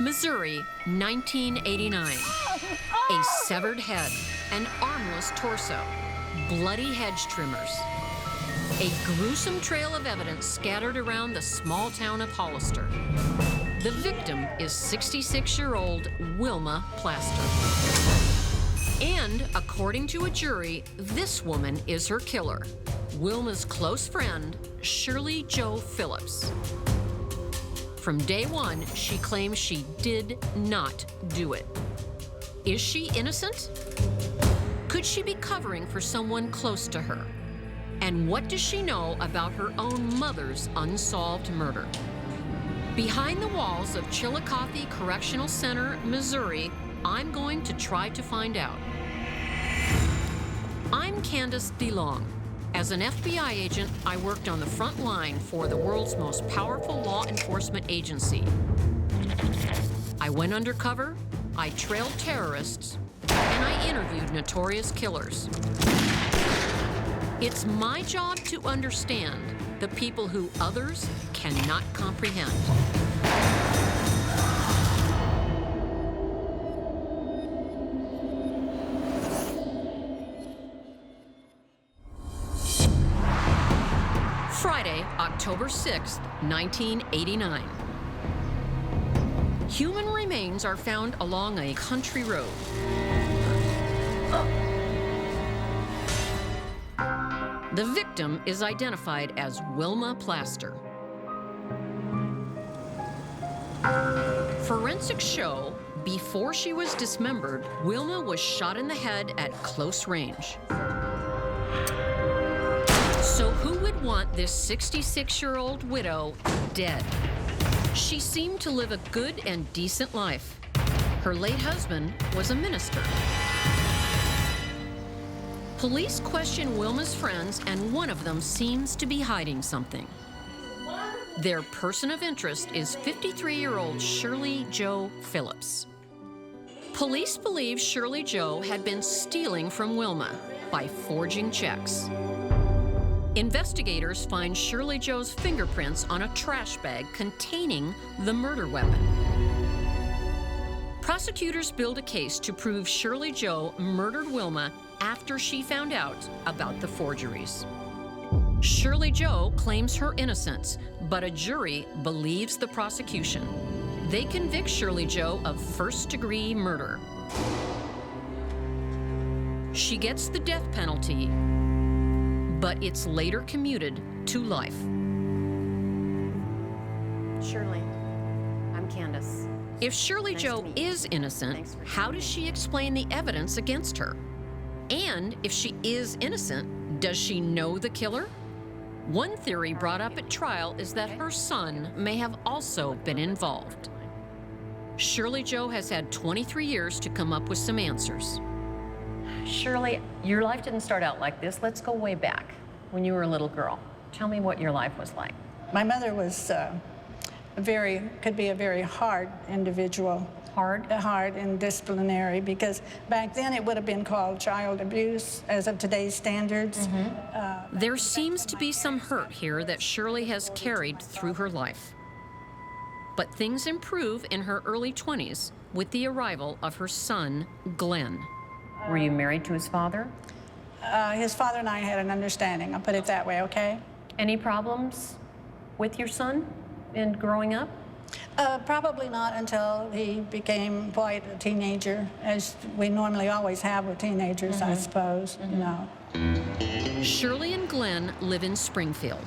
Missouri, 1989. A severed head, an armless torso, bloody hedge trimmers. A gruesome trail of evidence scattered around the small town of Hollister. The victim is 66-year-old Wilma Plaster. And according to a jury, this woman is her killer, Wilma's close friend, Shirley Jo Phillips. From day one, she claims she did not do it. Is she innocent? Could she be covering for someone close to her? And what does she know about her own mother's unsolved murder? Behind the walls of Chillicothe Correctional Center, Missouri, I'm going to try to find out. I'm Candice DeLong. As an FBI agent, I worked on the front line for the world's most powerful law enforcement agency. I went undercover, I trailed terrorists, and I interviewed notorious killers. It's my job to understand the people who others cannot comprehend. Friday, October 6th, 1989. Human remains are found along a country road. The victim is identified as Wilma Plaster. Forensics show before she was dismembered, Wilma was shot in the head at close range. So who would want this 66-year-old widow dead? She seemed to live a good and decent life. Her late husband was a minister. Police question Wilma's friends, and one of them seems to be hiding something. Their person of interest is 53-year-old Shirley Jo Phillips. Police believe Shirley Jo had been stealing from Wilma by forging checks. Investigators find Shirley Jo's fingerprints on a trash bag containing the murder weapon. Prosecutors build a case to prove Shirley Jo murdered Wilma after she found out about the forgeries. Shirley Jo claims her innocence, but a jury believes the prosecution. They convict Shirley Jo of first-degree murder. She gets the death penalty, but it's later commuted to life. Shirley, I'm Candice. If Shirley Jo is innocent, how does she explain the evidence against her? And if she is innocent, does she know the killer? One theory brought up at trial is that her son may have also been involved. Shirley Jo has had 23 years to come up with some answers. Shirley, your life didn't start out like this. Let's go way back when you were a little girl. Tell me what your life was like. My mother was could be a very hard individual. Hard? Hard and disciplinary, because back then it would have been called child abuse as of today's standards. There seems to be some hurt here that Shirley has carried through her life. But things improve in her early 20s with the arrival of her son, Glenn. Were you married to his father? His father and I had an understanding, I'll put it that way, okay? Any problems with your son in growing up? Probably not until he became quite a teenager, as we normally always have with teenagers, I suppose, you know. Shirley and Glenn live in Springfield.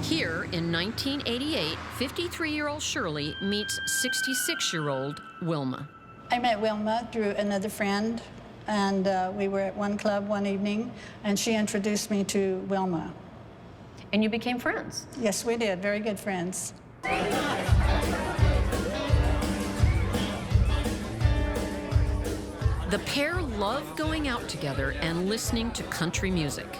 Here in 1988, 53-year-old Shirley meets 66-year-old Wilma. I met Wilma through another friend, and we were at one club one evening, and she introduced me to Wilma. And you became friends? Yes, we did. Very good friends. The pair love going out together and listening to country music.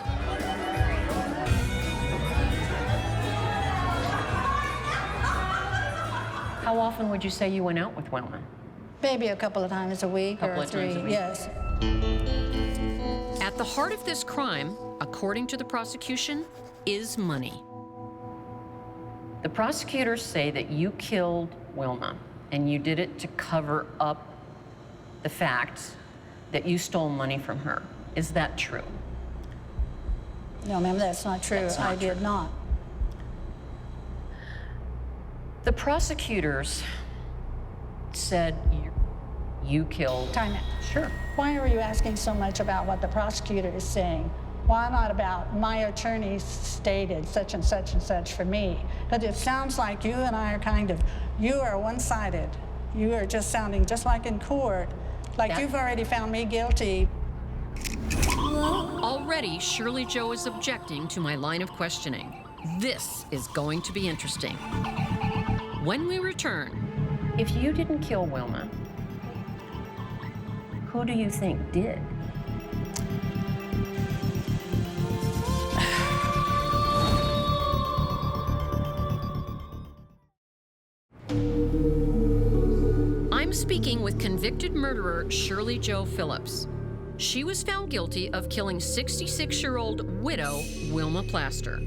How often would you say you went out with Wilma? Maybe a couple of times a week or three, yes. At the heart of this crime, according to the prosecution, is money. The prosecutors say that you killed Wilma and you did it to cover up the fact that you stole money from her. Is that true? No, ma'am, that's not true. That's not I did not. The prosecutors said you killed... Time out. Sure. Why are you asking so much about what the prosecutor is saying? Why not about my attorney stated such and such and such for me? Because it sounds like you and I are you are one-sided. You are just sounding just like in court, like you've already found me guilty. Already, Shirley Joe is objecting to my line of questioning. This is going to be interesting. When we return... If you didn't kill Wilma, who do you think did? I'm speaking with convicted murderer Shirley Joe Phillips. She was found guilty of killing 66-year-old widow Wilma Plaster.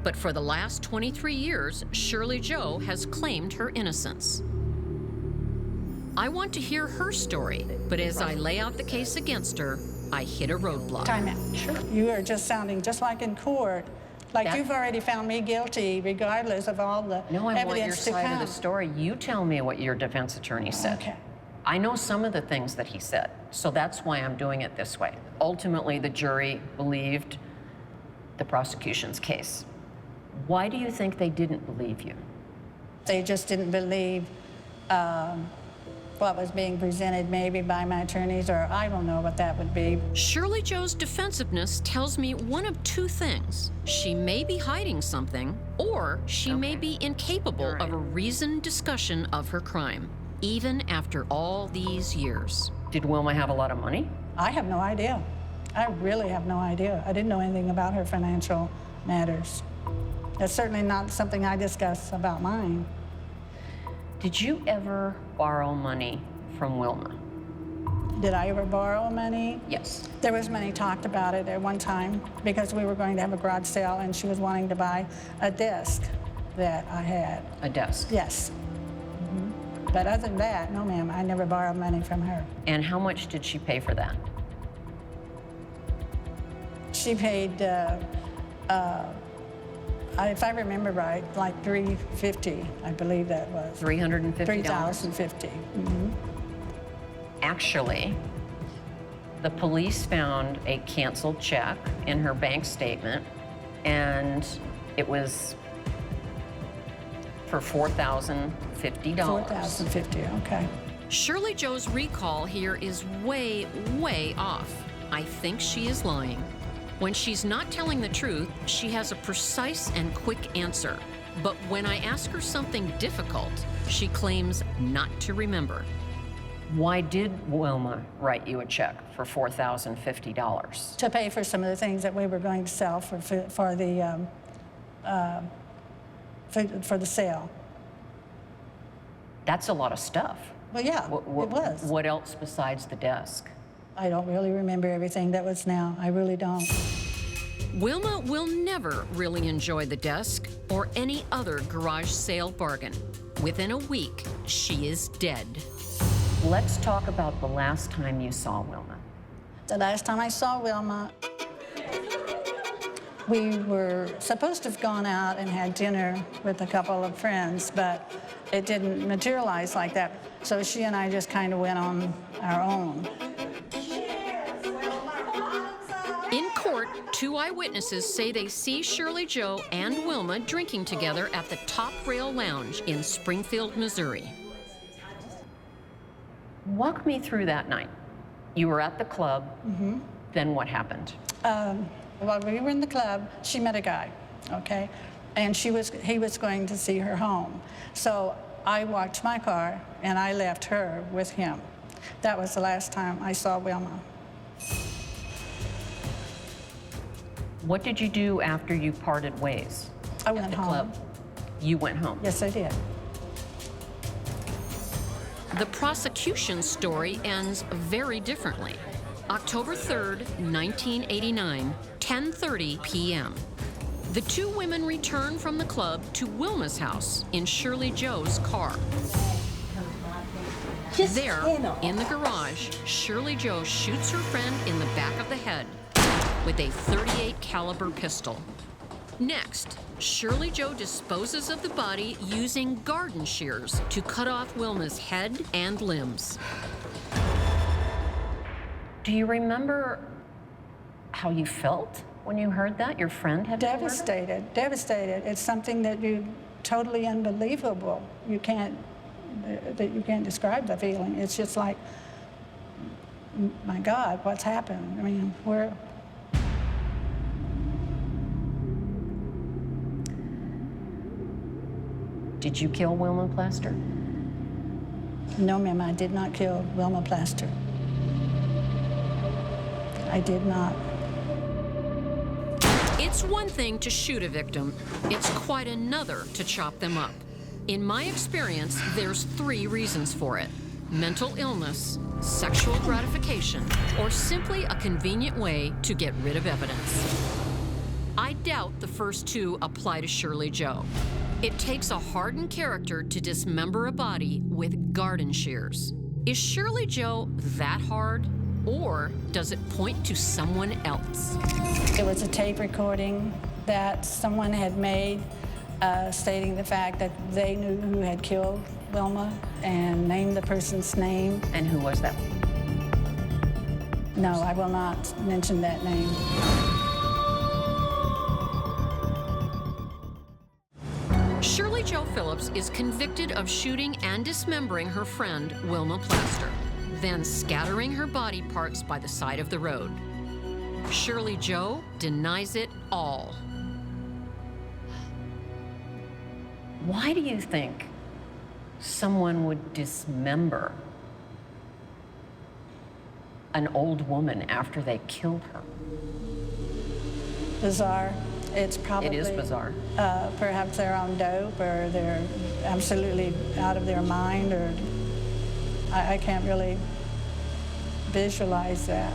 But for the last 23 years, Shirley Joe has claimed her innocence. I want to hear her story, but as I lay out the case against her, I hit a roadblock. Time out. Sure. You are just sounding just like in court, like you've already found me guilty, regardless of all the No, I want your evidence to side come. of the story. You tell me what your defense attorney said. Okay. I know some of the things that he said, so that's why I'm doing it this way. Ultimately, the jury believed the prosecution's case. Why do you think they didn't believe you? They just didn't believe what was being presented maybe by my attorneys, or I don't know what that would be. Shirley Joe's defensiveness tells me one of two things. She may be hiding something, or she may be incapable of a reasoned discussion of her crime, even after all these years. Did Wilma have a lot of money? I have no idea. I really have no idea. I didn't know anything about her financial matters. That's certainly not something I discuss about mine. Did you ever borrow money from Wilma? Did I ever borrow money? Yes. There was money talked about it at one time because we were going to have a garage sale and she was wanting to buy a desk that I had. A desk? Yes. But other than that, no ma'am, I never borrowed money from her. And how much did she pay for that? She paid, if I remember right, like $350, I believe that was. $350? $3,050. Actually, the police found a canceled check in her bank statement, and it was for $4,050. $4,050, okay. Shirley Joe's recall here is way, way off. I think she is lying. When she's not telling the truth, she has a precise and quick answer. But when I ask her something difficult, she claims not to remember. Why did Wilma write you a check for $4,050? To pay for some of the things that we were going to sell for the sale. That's a lot of stuff. Well, yeah, it was. What else besides the desk? I don't really remember everything that was now. I really don't. Wilma will never really enjoy the desk or any other garage sale bargain. Within a week, she is dead. Let's talk about the last time you saw Wilma. The last time I saw Wilma, we were supposed to have gone out and had dinner with a couple of friends, but it didn't materialize like that. So she and I just kind of went on our own. In court, two eyewitnesses say they see Shirley Joe and Wilma drinking together at the Top Rail Lounge in Springfield, Missouri. Walk me through that night. You were at the club. Then what happened? While we were in the club, she met a guy, okay? And he was going to see her home. So I walked my car and I left her with him. That was the last time I saw Wilma. What did you do after you parted ways? I went home. Club. You went home. Yes, I did. The prosecution story ends very differently. October 3rd, 1989, 10:30 p.m. The two women return from the club to Wilma's house in Shirley Joe's car. There, in the garage, Shirley Joe shoots her friend in the back of the head with a .38 caliber pistol. Next, Shirley Joe disposes of the body using garden shears to cut off Wilma's head and limbs. Do you remember how you felt when you heard that your friend had been murdered? Devastated, devastated. It's something that you totally unbelievable. You can't describe the feeling. It's just like, my God, what's happened? I mean, we're... Did you kill Wilma Plaster? No, ma'am, I did not kill Wilma Plaster. I did not. It's one thing to shoot a victim. It's quite another to chop them up. In my experience, there's 3 reasons for it: mental illness, sexual gratification, or simply a convenient way to get rid of evidence. I doubt the first 2 apply to Shirley Joe. It takes a hardened character to dismember a body with garden shears. Is Shirley Joe that hard, or does it point to someone else? It was a tape recording that someone had made stating the fact that they knew who had killed Wilma and named the person's name. And who was that? No, I will not mention that name. Shirley Joe Phillips is convicted of shooting and dismembering her friend, Wilma Plaster, then scattering her body parts by the side of the road. Shirley Joe denies it all. Why do you think someone would dismember an old woman after they killed her? Bizarre. It's probably... It is bizarre. Perhaps they're on dope, or they're absolutely out of their mind, or I can't really visualize that.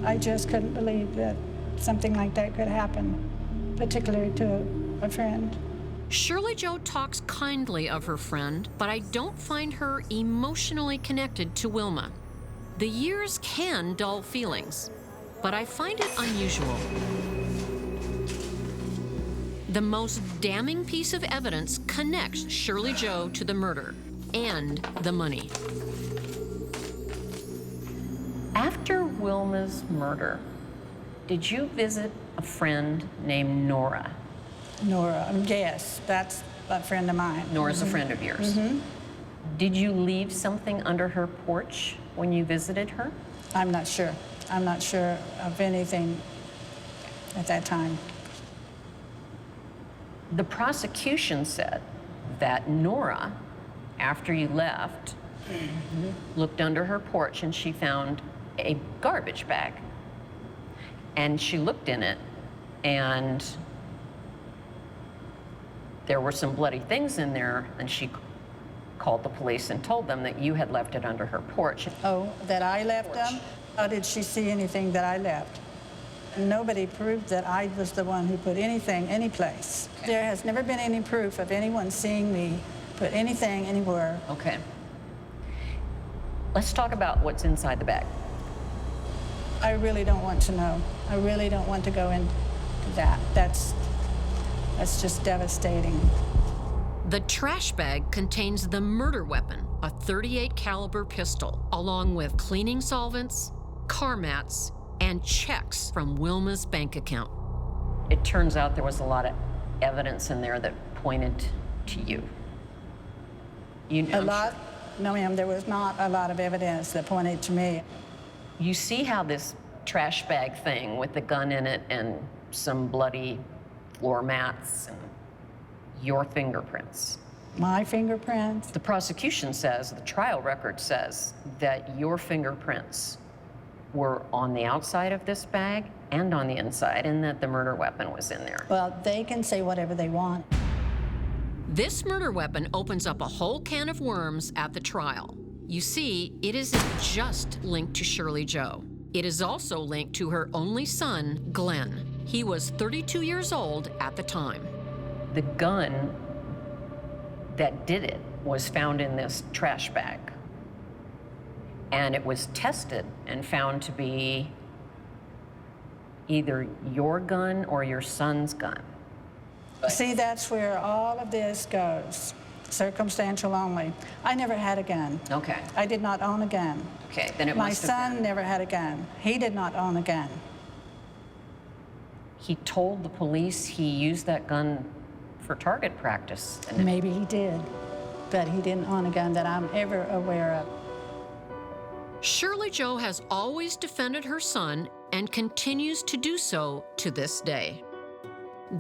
I just couldn't believe that something like that could happen, particularly to a friend. Shirley Joe talks kindly of her friend, but I don't find her emotionally connected to Wilma. The years can dull feelings, but I find it unusual. The most damning piece of evidence connects Shirley Joe to the murder and the money. After Wilma's murder, did you visit a friend named Nora? Nora, yes, that's a friend of mine. Nora's a friend of yours. Did you leave something under her porch when you visited her? I'm not sure. I'm not sure of anything at that time. The prosecution said that Nora, after you left, looked under her porch and she found a garbage bag. And she looked in it, and there were some bloody things in there, and she called the police and told them that you had left it under her porch. Oh, that I left them? How did she see anything that I left? Nobody proved that I was the one who put anything any place. There has never been any proof of anyone seeing me put anything anywhere. Okay. Let's talk about what's inside the bag. I really don't want to know. I really don't want to go into that. That's just devastating. The trash bag contains the murder weapon, a .38 caliber pistol, along with cleaning solvents, car mats, and checks from Wilma's bank account. It turns out there was a lot of evidence in there that pointed to you. A lot? No, ma'am, there was not a lot of evidence that pointed to me. You see how this trash bag thing with the gun in it and some bloody floor mats and your fingerprints. My fingerprints? The prosecution says, the trial record says, that your fingerprints were on the outside of this bag and on the inside, and that the murder weapon was in there. Well, they can say whatever they want. This murder weapon opens up a whole can of worms at the trial. You see, it isn't just linked to Shirley Joe. It is also linked to her only son, Glenn. He was 32 years old at the time. The gun that did it was found in this trash bag. And it was tested and found to be either your gun or your son's gun. See, that's where all of this goes. Circumstantial only. I never had a gun. Okay. I did not own a gun. Okay, then it My must have son been. never had a gun. He did not own a gun. He told the police he used that gun for target practice. And Maybe he did, but he didn't own a gun that I'm ever aware of. Shirley Jo has always defended her son and continues to do so to this day.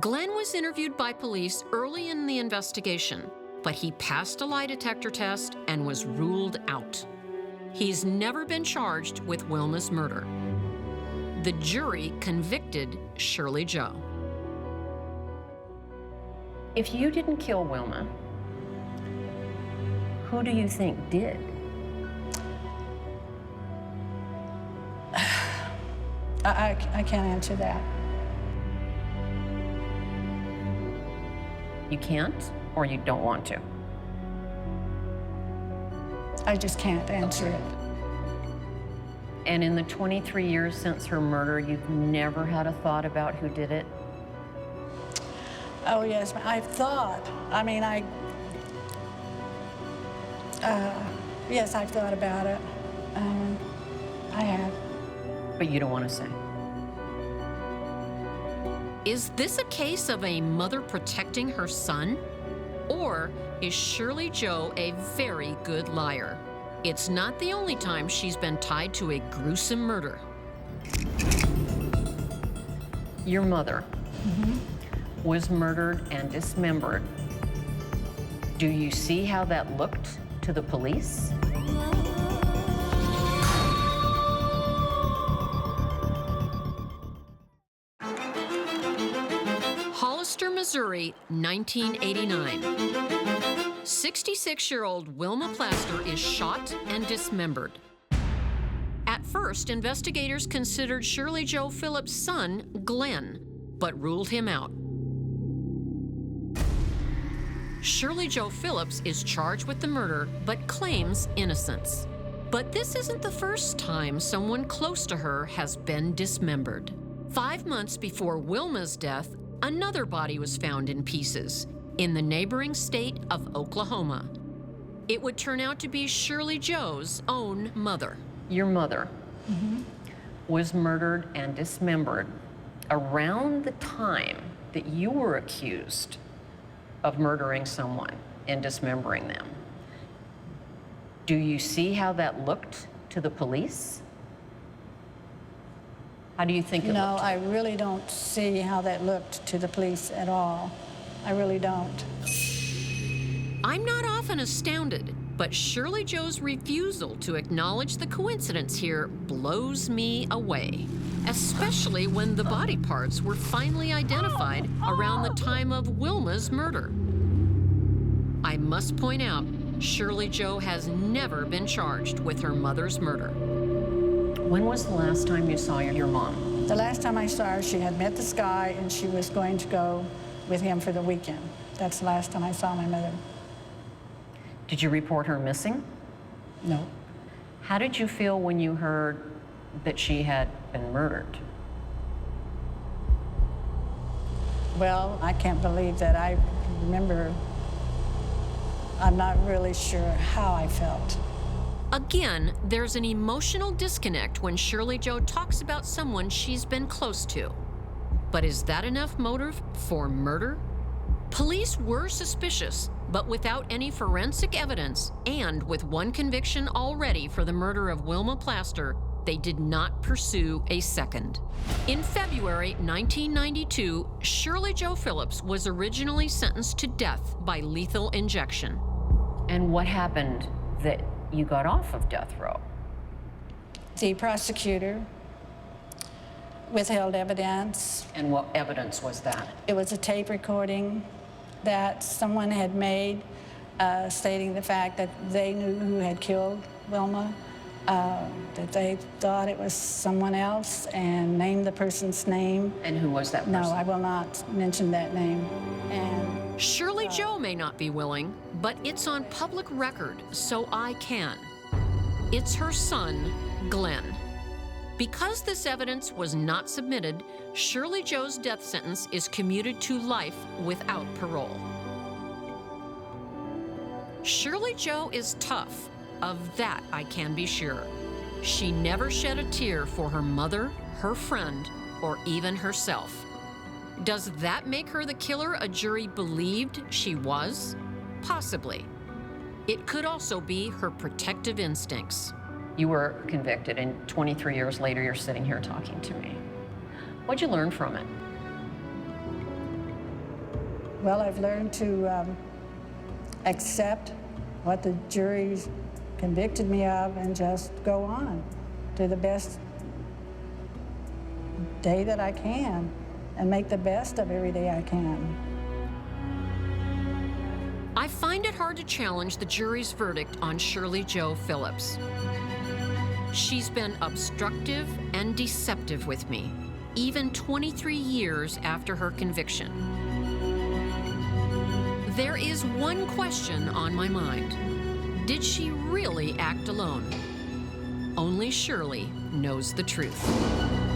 Glenn was interviewed by police early in the investigation, but he passed a lie detector test and was ruled out. He's never been charged with Wilma's murder. The jury convicted Shirley Jo. if you didn't kill Wilma, who do you think did? I can't answer that. You can't, or you don't want to? I just can't answer it. And in the 23 years since her murder, you've never had a thought about who did it? Oh, yes, I've thought. I mean, yes, I've thought about it. I have. But you don't want to say. Is this a case of a mother protecting her son? Or is Shirley Jo a very good liar? It's not the only time she's been tied to a gruesome murder. Your mother was murdered and dismembered. Do you see how that looked to the police? Hollister, Missouri, 1989. 66-year-old Wilma Plaster is shot and dismembered. At first, investigators considered Shirley Jo Phillips' son, Glenn, but ruled him out. Shirley Jo Phillips is charged with the murder, but claims innocence. But this isn't the first time someone close to her has been dismembered. 5 months before Wilma's death, another body was found in pieces in the neighboring state of Oklahoma. It would turn out to be Shirley Jo's own mother. Your mother was murdered and dismembered around the time that you were accused of murdering someone and dismembering them. Do you see how that looked to the police? How do you think it No, looked? I really don't see how that looked to the police at all. I really don't. I'm not often astounded, but Shirley Jo's refusal to acknowledge the coincidence here blows me away, especially when the body parts were finally identified around the time of Wilma's murder. I must point out, Shirley Jo has never been charged with her mother's murder. When was the last time you saw your mom? The last time I saw her, she had met this guy and she was going to go with him for the weekend. That's the last time I saw my mother. Did you report her missing? No. How did you feel when you heard that she had been murdered? Well, I can't believe that I remember. I'm not really sure how I felt. Again, there's an emotional disconnect when Shirley Jo talks about someone she's been close to. But is that enough motive for murder? Police were suspicious, but without any forensic evidence and with one conviction already for the murder of Wilma Plaster, they did not pursue a second. In February 1992, Shirley Jo Phillips was originally sentenced to death by lethal injection. And what happened that you got off of death row? The prosecutor withheld evidence. And what evidence was that? It was a tape recording that someone had made stating the fact that they knew who had killed Wilma, That they thought it was someone else and named the person's name. And who was that person? No, I will not mention that name. And Shirley Joe may not be willing, but it's on public record, so I can. It's her son, Glenn. Because this evidence was not submitted, Shirley Joe's death sentence is commuted to life without parole. Shirley Joe is tough. Of that, I can be sure. She never shed a tear for her mother, her friend, or even herself. Does that make her the killer a jury believed she was? Possibly. It could also be her protective instincts. You were convicted, and 23 years later, you're sitting here talking to me. What'd you learn from it? well, I've learned to accept what the jury's convicted me of and just go on to the best day that I can and make the best of every day I can. I find it hard to challenge the jury's verdict on Shirley Jo Phillips. She's been obstructive and deceptive with me, even 23 years after her conviction. There is one question on my mind. Did she really act alone? Only Shirley knows the truth.